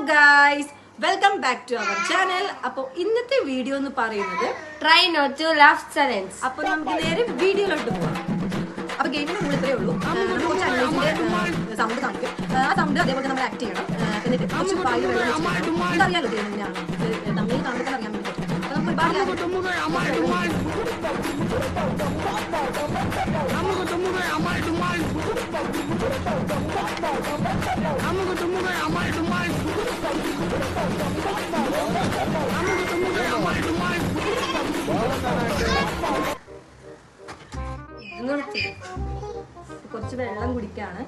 guys, welcome back to our channel. അപ്പോൾ ഇന്നത്തെ video എന്ന് പറയുന്നത് try not to laugh challenge. അപ്പോൾ നമുക്ക് നേരെ വീഡിയോയിലോട്ട് പോകാം. അപ്പോൾ ഗെയിമിന് ഇത്രയേ ഉള്ളൂ. നമുക്ക് കുറച്ച് അനിമൽസിന്റെ സൗണ്ട് കാണിക്കും. ആ സൗണ്ട് അതേപോലെ നമ്മൾ ആക്ട് ചെയ്യണം. എന്നിട്ട് കുറച്ച് പായി വെള്ളം ഇതറിയാലോ ഗെയിം എങ്ങനെയാണ് തമ്മിൽ കാണുമ്പോൾ അറിയാൻ വേണ്ടി പറ്റും. അപ്പോൾ നമുക്ക് കുറച്ച് വെള്ളം കുടിക്കാണ്.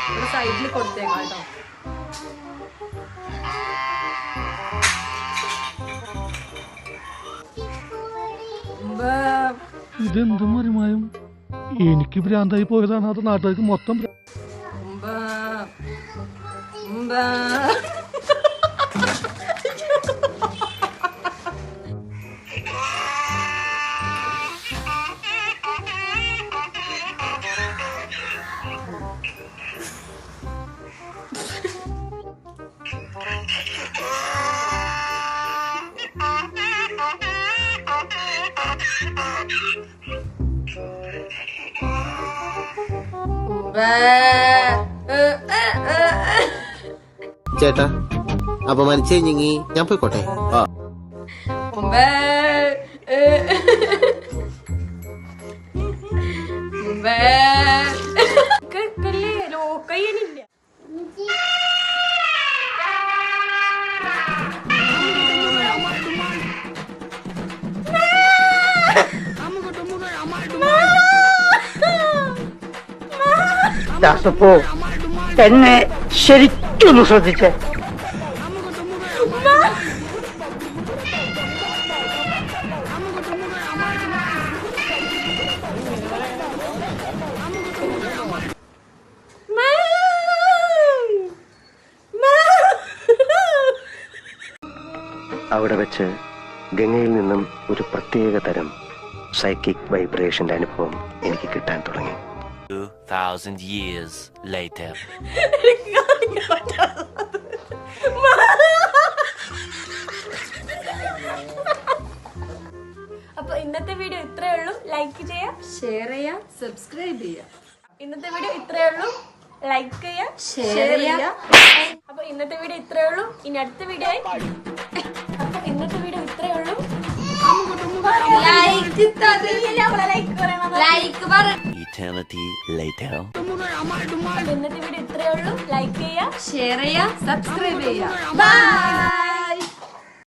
ഇവിടെ സൈഡിൽ കൊടുത്തേക്കാം കേട്ടോ. ഇതെന്തും വരുമായും എനിക്ക് ഭ്രാന്തായി പോയതാണ്. അത് നാട്ടുകാർക്ക് മൊത്തം ചേട്ടാ അപമാനിച്ചു കഴിഞ്ഞെങ്കി ഞാൻ പോയിക്കോട്ടെ. ദാസപ്പോ എന്നെ ശരിക്കൊന്ന് ശ്രദ്ധിച്ചേ. അവിടെ വെച്ച് ഗംഗയിൽ നിന്നും ഒരു പ്രത്യേക തരം സൈക്കിക് വൈബ്രേഷന്റെ അനുഭവം എനിക്ക് കിട്ടാൻ തുടങ്ങി. 2000 years later. അപ്പൊ ഇന്നത്തെ വീഡിയോ ഇത്രയേ ഉള്ളൂ. ലൈക്ക് ചെയ്യാം, ഷെയർ ചെയ്യാം, സബ്സ്ക്രൈബ് ചെയ്യാം. ഇന്നത്തെ വീഡിയോ ഇത്രയേ ഉള്ളൂ. ലൈക്ക് ചെയ്യാം, ഷെയർ ചെയ്യാം. അപ്പൊ ഇന്നത്തെ വീഡിയോ ഇത്രയേ ഉള്ളൂ. ഇനി അടുത്ത വീഡിയോ അപ്പൊ ഇന്നത്തെ വീഡിയോ ഇത്രയേ ഉള്ളൂ. Eternity later. ഇന്നത്തെ വീഡിയോ ഇത്രയേ ഉള്ളൂ. ലൈക്ക് ചെയ്യാം, ഷെയർ ചെയ്യാം, സബ്സ്ക്രൈബ് ചെയ്യാം. ബൈ.